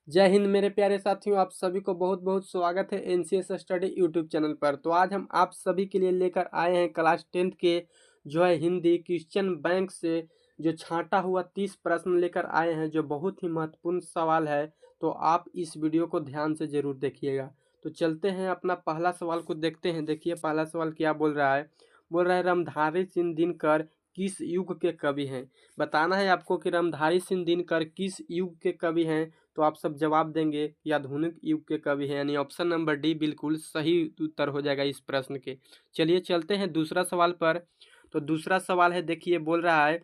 जय हिंद मेरे प्यारे साथियों, आप सभी को बहुत बहुत स्वागत है एनसीएस स्टडी यूट्यूब चैनल पर। तो आज हम आप सभी के लिए लेकर आए हैं क्लास 10th के जो है हिंदी क्वेश्चन बैंक से जो छांटा हुआ 30 प्रश्न लेकर आए हैं, जो बहुत ही महत्वपूर्ण सवाल है। तो आप इस वीडियो को ध्यान से जरूर देखिएगा। तो चलते हैं अपना पहला सवाल को देखते हैं। देखिए पहला सवाल क्या बोल रहा है। बोल रहा है रामधारी सिंह दिनकर किस युग के कवि हैं। बताना है आपको कि रामधारी सिंह दिनकर किस युग के कवि हैं। तो आप सब जवाब देंगे कि आधुनिक युग के कवि हैं, यानी ऑप्शन नंबर डी बिल्कुल सही उत्तर हो जाएगा इस प्रश्न के। चलिए चलते हैं दूसरा सवाल पर। तो दूसरा सवाल है, देखिए बोल रहा है,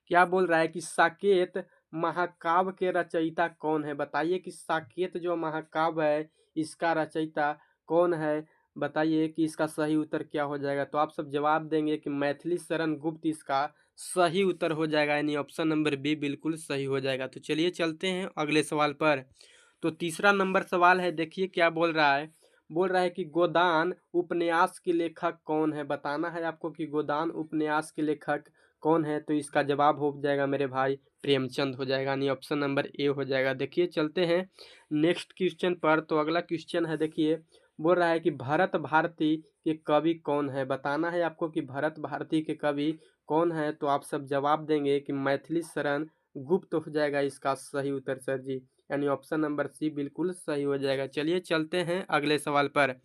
क्या बोल रहा है कि साकेत महाकाव्य के रचयिता कौन है। बताइए कि साकेत जो महाकाव्य है इसका रचयिता कौन है। बताइए कि इसका सही उत्तर क्या हो जाएगा। तो आप सब जवाब देंगे कि मैथिली शरण गुप्त इसका सही उत्तर हो जाएगा, यानी ऑप्शन नंबर बी बिल्कुल सही हो जाएगा। तो चलिए चलते हैं अगले सवाल पर। तो तीसरा नंबर सवाल है, देखिए क्या बोल रहा है। बोल रहा है कि गोदान उपन्यास के लेखक कौन है। बताना है आपको कि गोदान उपन्यास के लेखक कौन है। तो इसका जवाब हो जाएगा मेरे भाई प्रेमचंद हो जाएगा, यानी ऑप्शन नंबर ए हो जाएगा। देखिए चलते हैं नेक्स्ट क्वेश्चन पर। तो अगला क्वेश्चन है, देखिए बोल रहा है कि भरत भारती के कवि कौन है। बताना है आपको कि भरत भारती के कवि कौन है। तो आप सब जवाब देंगे कि मैथिली शरण गुप्त हो जाएगा इसका सही उत्तर सर जी, यानी ऑप्शन नंबर सी बिल्कुल सही हो जाएगा। चलिए चलते हैं अगले सवाल पर।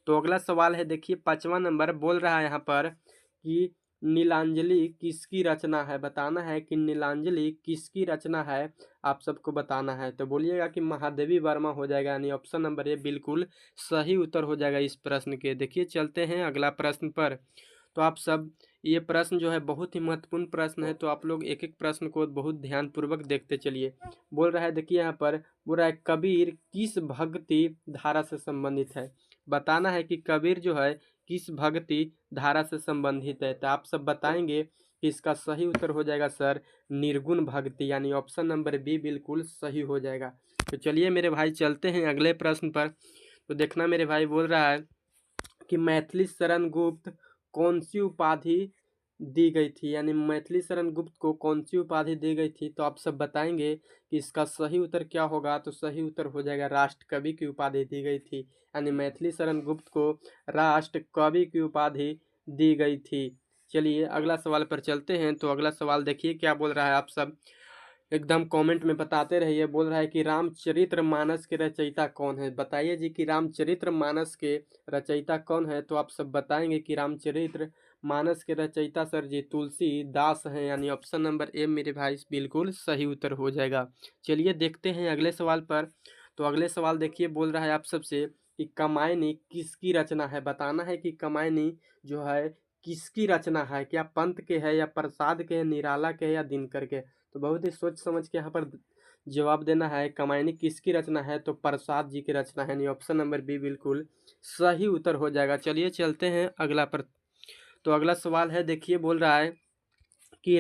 तो अगला सवाल है, देखिए 5वां नंबर बोल रहा है यहाँ पर कि नीलांजलि किसकी रचना है। बताना है कि नीलांजलि किसकी रचना है, आप सबको बताना है। तो बोलिएगा कि महादेवी वर्मा हो जाएगा, यानी ऑप्शन नंबर ए बिल्कुल सही उत्तर हो जाएगा इस प्रश्न के। देखिए चलते हैं अगला प्रश्न पर। तो आप सब ये प्रश्न जो है बहुत ही महत्वपूर्ण प्रश्न है, तो आप लोग एक एक प्रश्न को बहुत ध्यानपूर्वक देखते चलिए। बोल रहा है, देखिए यहाँ पर बोल रहा है कबीर किस भक्ति धारा से संबंधित है। बताना है कि कबीर जो है किस भक्ति धारा से संबंधित है। तो आप सब बताएंगे कि इसका सही उत्तर हो जाएगा सर निर्गुण भक्ति, यानी ऑप्शन नंबर बी बिल्कुल सही हो जाएगा। तो चलिए मेरे भाई चलते हैं अगले प्रश्न पर। तो देखना मेरे भाई बोल रहा है कि मैथिली शरण गुप्त कौन सी उपाधि दी गई थी, यानी मैथिली शरण गुप्त को कौन सी उपाधि दी गई थी। तो आप सब बताएंगे कि इसका सही उत्तर क्या होगा। तो सही उत्तर हो जाएगा राष्ट्र कवि की उपाधि दी गई थी, यानी मैथिली शरण गुप्त को राष्ट्र कवि की उपाधि दी गई थी। चलिए अगला सवाल पर चलते हैं। तो अगला सवाल देखिए क्या बोल रहा है, आप सब एकदम कमेंट में बताते रहिए। बोल रहा है कि रामचरित्र मानस के रचयिता कौन है। बताइए जी कि रामचरित्र मानस के रचयिता कौन है। तो आप सब बताएंगे कि रामचरित्र मानस के रचयिता सर जी तुलसीदास हैं, यानी ऑप्शन नंबर ए मेरे भाई बिल्कुल सही उत्तर हो जाएगा। चलिए देखते हैं अगले सवाल पर। तो अगले सवाल देखिए बोल रहा है आप सबसे कि कामायनी किसकी रचना है। बताना है कि कामायनी जो है किसकी रचना है, क्या पंत के है या प्रसाद के है, निराला के है या दिनकर के। तो बहुत ही सोच समझ के यहाँ पर जवाब देना है। कामायनी किसकी रचना है, तो प्रसाद जी की रचना है, यानी ऑप्शन नंबर बी बिल्कुल सही उत्तर हो जाएगा। चलिए चलते हैं अगला पर। तो अगला सवाल है, देखिए बोल रहा है कि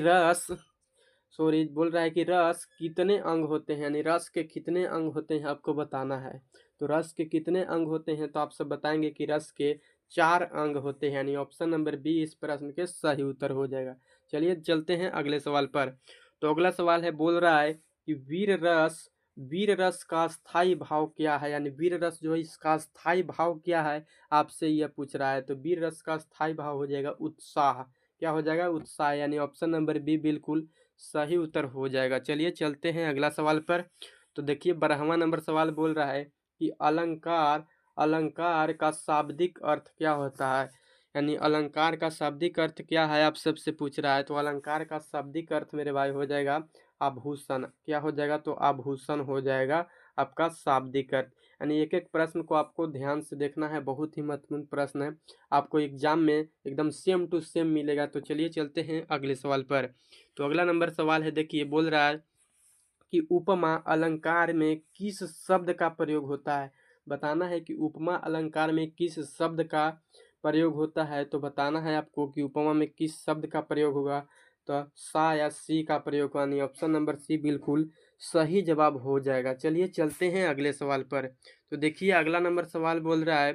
बोल रहा है कि रस कितने अंग होते हैं, यानी रस के कितने अंग होते हैं आपको बताना है। तो रस के कितने अंग होते हैं। तो आप सब बताएंगे कि रस के 4 अंग होते हैं, यानी ऑप्शन नंबर बी इस प्रश्न के सही उत्तर हो जाएगा। चलिए चलते हैं अगले सवाल पर। तो अगला सवाल है, बोल रहा है कि वीर रस का स्थायी भाव क्या है, यानी वीर रस जो है इसका स्थायी भाव क्या है आपसे यह पूछ रहा है। तो वीर रस का स्थायी भाव हो जाएगा उत्साह। क्या हो जाएगा उत्साह, यानी ऑप्शन नंबर बी बिल्कुल सही उत्तर हो जाएगा। चलिए चलते हैं अगला सवाल पर। तो देखिए 12वां नंबर सवाल बोल रहा है कि अलंकार अलंकार का शाब्दिक अर्थ क्या होता है, यानी अलंकार का शाब्दिक अर्थ क्या है आप सबसे पूछ रहा है। तो अलंकार का शाब्दिक अर्थ मेरे भाई हो जाएगा आभूषण। क्या हो जाएगा, तो आभूषण हो जाएगा आपका शाब्दिक अर्थ। यानी एक एक प्रश्न को आपको ध्यान से देखना है, बहुत ही महत्वपूर्ण प्रश्न है, आपको एग्जाम में एकदम सेम टू सेम मिलेगा। तो चलिए चलते हैं अगले सवाल पर। तो अगला नंबर सवाल है, देखिए बोल रहा है कि उपमा अलंकार में किस शब्द का प्रयोग होता है। बताना है कि उपमा अलंकार में किस शब्द का प्रयोग होता है। तो बताना है आपको कि उपमा में किस शब्द का प्रयोग होगा। तो सा या सी का प्रयोग, यानी ऑप्शन नंबर सी बिल्कुल सही जवाब हो जाएगा। चलिए चलते हैं अगले सवाल पर। तो देखिए अगला नंबर सवाल बोल रहा है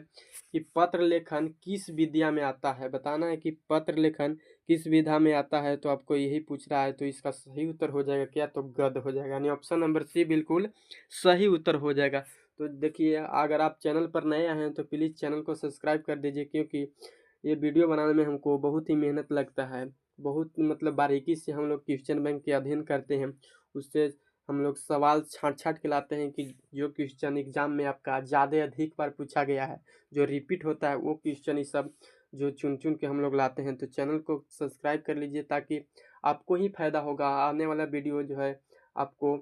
कि पत्र लेखन किस विधा में आता है, बताना है कि पत्र लेखन किस विधा में आता है। तो आपको यही पूछ रहा है, तो इसका सही उत्तर हो जाएगा क्या, तो गद्य हो जाएगा, यानी ऑप्शन नंबर सी बिल्कुल सही उत्तर हो जाएगा। तो देखिए, अगर आप चैनल पर नए आए हैं तो प्लीज़ चैनल को सब्सक्राइब कर दीजिए, क्योंकि ये वीडियो बनाने में हमको बहुत ही मेहनत लगता है, बहुत मतलब बारीकी से हम लोग क्वेश्चन बैंक के अध्ययन करते हैं। उससे हम लोग सवाल छाँट छाँट के लाते हैं कि जो क्वेश्चन एग्जाम में आपका ज़्यादा अधिक बार पूछा गया है, जो रिपीट होता है, वो क्वेश्चन ये सब जो चुन चुन के हम लोग लाते हैं। तो चैनल को सब्सक्राइब कर लीजिए, ताकि आपको ही फायदा होगा। आने वाला वीडियो जो है आपको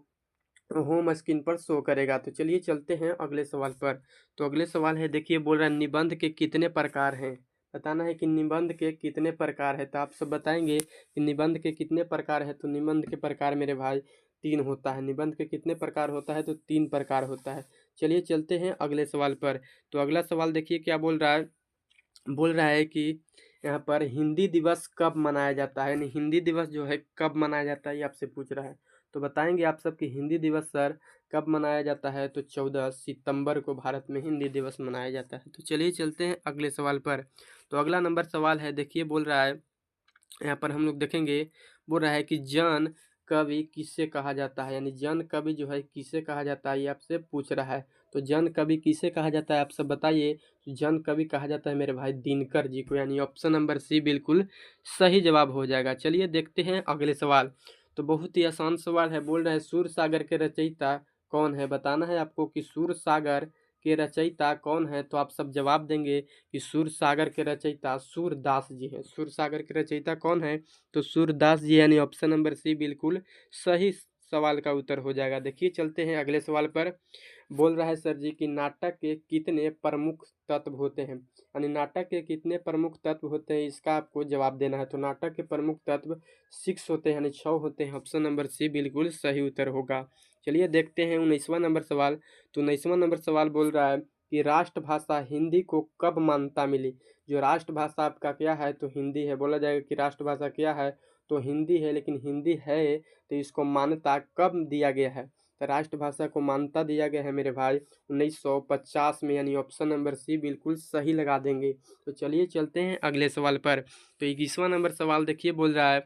होम स्क्रीन पर शो करेगा। तो चलिए चलते हैं अगले सवाल पर। तो अगले सवाल है, देखिए बोल रहा है निबंध के कितने प्रकार हैं, बताना है कि निबंध के कितने प्रकार है। तो आप सब बताएंगे कि निबंध के कितने प्रकार है। तो निबंध के प्रकार मेरे भाई 3 होता है। निबंध के कितने प्रकार होता है, तो 3 प्रकार होता है। चलिए चलते हैं अगले सवाल पर। तो अगला सवाल देखिए क्या बोल रहा है, बोल रहा है कि यहाँ पर हिंदी दिवस कब मनाया जाता है, यानी हिंदी दिवस जो है कब मनाया जाता है, ये आपसे पूछ रहा है। तो बताएंगे आप सब कि हिंदी दिवस सर कब मनाया जाता है। तो 14 सितंबर को भारत में हिंदी दिवस मनाया जाता है। तो चलिए चलते हैं अगले सवाल पर। तो अगला नंबर सवाल है, देखिए बोल रहा है, यहाँ पर हम लोग देखेंगे, बोल रहा है कि जन कवि किसे कहा जाता है, यानी जन कवि जो है किसे कहा जाता है, ये आपसे पूछ रहा है। तो जन कवि किसे कहा जाता है, आप सब बताइए। जन कवि कहा जाता है मेरे भाई दिनकर जी को, यानी ऑप्शन नंबर सी बिल्कुल सही जवाब हो जाएगा। चलिए देखते हैं अगले सवाल। तो बहुत ही आसान सवाल है, बोल रहे हैं सूर सागर के रचयिता कौन है, बताना है आपको कि सूर सागर के रचयिता कौन है। तो आप सब जवाब देंगे कि सूर सागर के रचयिता सूरदास जी हैं। सूर सागर के रचयिता कौन है, तो सूरदास जी, यानी ऑप्शन नंबर सी बिल्कुल सही सवाल का उत्तर हो जाएगा। देखिए चलते हैं अगले सवाल पर। बोल रहा है सर जी कि नाटक के कितने प्रमुख तत्व होते हैं, यानी नाटक के कितने प्रमुख तत्व होते हैं, इसका आपको जवाब देना है। तो नाटक के प्रमुख तत्व 6 होते हैं, यानी 6 होते हैं। ऑप्शन नंबर सी बिल्कुल सही उत्तर होगा। चलिए देखते हैं 19वां नंबर सवाल। तो 19वां नंबर सवाल बोल रहा है कि राष्ट्रभाषा हिंदी को कब मान्यता मिली। जो राष्ट्रभाषा आपका क्या है, तो हिंदी है। बोला जाएगा कि राष्ट्रभाषा क्या है, तो हिंदी है, लेकिन हिंदी है तो इसको मान्यता कब दिया गया है। तो राष्ट्रभाषा को मान्यता दिया गया है मेरे भाई 1950 में, यानी ऑप्शन नंबर सी बिल्कुल सही लगा देंगे। तो चलिए चलते हैं अगले सवाल पर। तो 21वां नंबर सवाल देखिए बोल रहा है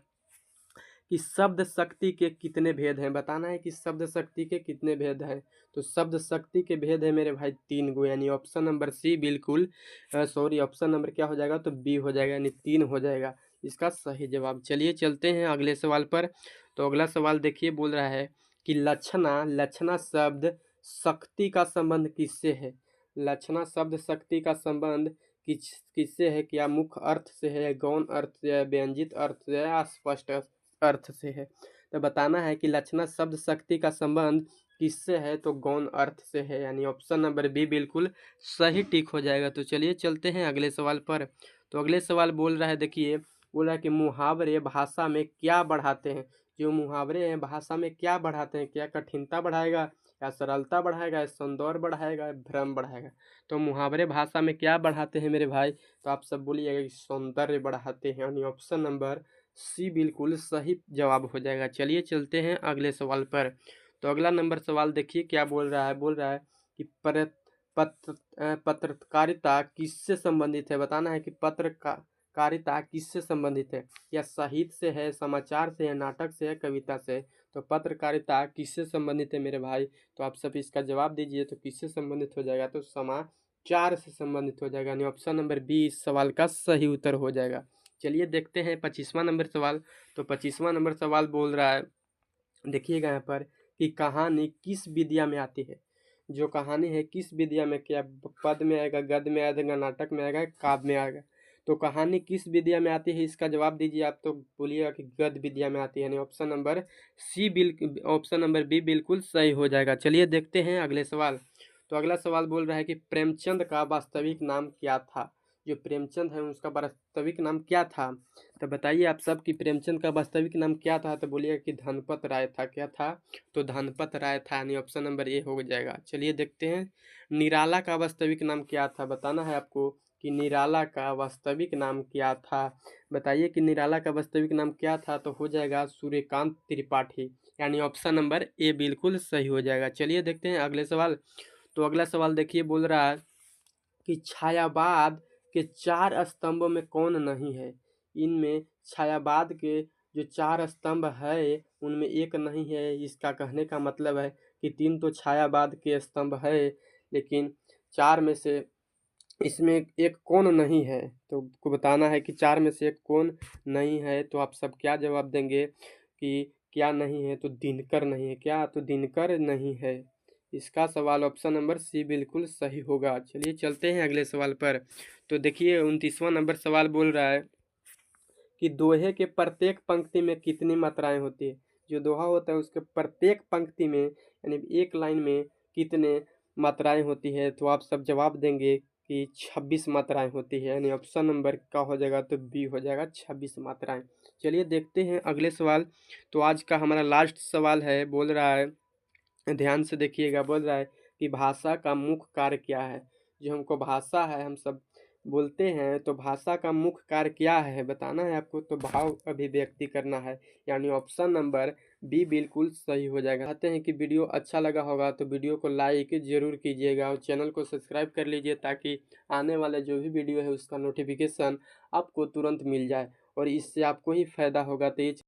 कि शब्द शक्ति के कितने भेद हैं, बताना है कि शब्द शक्ति के कितने भेद हैं। तो शब्द शक्ति के भेद है मेरे भाई 3 गो, यानी ऑप्शन नंबर सी बिल्कुल सॉरी, ऑप्शन नंबर क्या हो जाएगा, तो बी हो जाएगा, यानी 3 हो जाएगा इसका सही जवाब। चलिए चलते हैं अगले सवाल पर। तो अगला सवाल देखिए बोल रहा है कि लक्षणा लक्षणा शब्द शक्ति का संबंध किससे है। लक्षणा शब्द शक्ति का संबंध किससे है, क्या मुख्य अर्थ से है, गौण अर्थ से है, व्यंजित अर्थ से है, या स्पष्ट अर्थ से है। तो बताना है कि लक्षणा शब्द शक्ति का संबंध किससे है, तो गौण अर्थ से है, यानी ऑप्शन नंबर बी बिल्कुल सही टिक हो जाएगा। तो चलिए चलते हैं अगले सवाल पर। तो अगले सवाल बोल रहा है, देखिए बोल रहा है कि मुहावरे भाषा में क्या बढ़ाते हैं। जो मुहावरे हैं भाषा में क्या बढ़ाते हैं, क्या कठिनता बढ़ाएगा, या सरलता बढ़ाएगा, या सौंदर्य बढ़ाएगा, या भ्रम बढ़ाएगा। तो मुहावरे भाषा में क्या बढ़ाते हैं मेरे भाई, तो आप सब बोलिएगा कि सौंदर्य बढ़ाते हैं, यानी ऑप्शन नंबर सी बिल्कुल सही जवाब हो जाएगा। चलिए चलते हैं अगले सवाल पर। तो अगला नंबर सवाल देखिए क्या बोल रहा है, बोल रहा है कि पत्रकारिता किससे संबंधित है, बताना है कि पत्रकारिता किससे संबंधित है, या साहित्य से है, समाचार से है, नाटक से है, कविता से। तो पत्रकारिता किससे संबंधित है मेरे भाई, तो आप सब इसका जवाब दीजिए। तो किससे संबंधित हो जाएगा, तो समाचार से संबंधित हो जाएगा, यानी ऑप्शन नंबर बी इस सवाल का सही उत्तर हो जाएगा। चलिए देखते हैं 25वां नंबर सवाल। तो 25वां नंबर सवाल बोल रहा है, देखिएगा यहाँ पर कि कहानी किस विधा में आती है। जो कहानी है किस विधा में, क्या पद में आएगा, गद्य में आएगा, नाटक में आएगा, काव्य में आएगा। तो कहानी किस विधा में आती है, इसका जवाब दीजिए आप। तो बोलिएगा कि गद्य विधा में आती है, यानी option number option number B बिल्कुल सही हो जाएगा। चलिए देखते हैं अगले सवाल। तो अगला सवाल बोल रहा है कि प्रेमचंद का वास्तविक नाम क्या था। जो प्रेमचंद है उसका वास्तविक नाम क्या था, तो बताइए आप सब कि प्रेमचंद का वास्तविक नाम क्या था। तो बोलिए कि धनपत राय था, क्या था, तो धनपत राय था, यानी ऑप्शन नंबर ए हो जाएगा। चलिए देखते हैं निराला का वास्तविक नाम क्या था, बताना है आपको कि निराला का वास्तविक नाम क्या था। बताइए कि निराला का वास्तविक नाम क्या था, तो हो जाएगा सूर्यकांत त्रिपाठी, यानी ऑप्शन नंबर ए बिल्कुल सही हो जाएगा। चलिए देखते हैं अगले सवाल। तो अगला सवाल देखिए बोल रहा है कि छायावाद के 4 स्तंभों में कौन नहीं है। इनमें छायावाद के जो 4 स्तंभ है उनमें एक नहीं है। इसका कहने का मतलब है कि 3 तो छायावाद के स्तंभ है, लेकिन 4 में से इसमें एक कौन नहीं है। तो आपको बताना है कि 4 में से एक कौन नहीं है। तो आप सब क्या जवाब देंगे कि क्या नहीं है, तो दिनकर नहीं है। क्या, तो दिनकर नहीं है। इसका सवाल ऑप्शन नंबर सी बिल्कुल सही होगा। चलिए चलते हैं अगले सवाल पर। तो देखिए 29वां नंबर सवाल बोल रहा है कि दोहे के प्रत्येक पंक्ति में कितनी मात्राएं होती है। जो दोहा होता है उसके प्रत्येक पंक्ति में यानी एक लाइन में कितने मात्राएं होती है। तो आप सब जवाब देंगे कि 26 मात्राएं होती है, यानी ऑप्शन नंबर का हो जाएगा तो बी हो जाएगा 26 मात्राएं। चलिए देखते हैं अगले सवाल। तो आज का हमारा लास्ट सवाल है, बोल रहा है, ध्यान से देखिएगा, बोल रहा है कि भाषा का मुख्य कार्य क्या है। जो हमको भाषा है, हम सब बोलते हैं, तो भाषा का मुख्य कार्य क्या है बताना है आपको। तो भाव अभिव्यक्ति करना है, यानी ऑप्शन नंबर बी बिल्कुल सही हो जाएगा। चाहते हैं कि वीडियो अच्छा लगा होगा तो वीडियो को लाइक जरूर कीजिएगा और चैनल को सब्सक्राइब कर लीजिए, ताकि आने वाले जो भी वीडियो है उसका नोटिफिकेशन आपको तुरंत मिल जाए और इससे आपको ही फायदा होगा। तो ये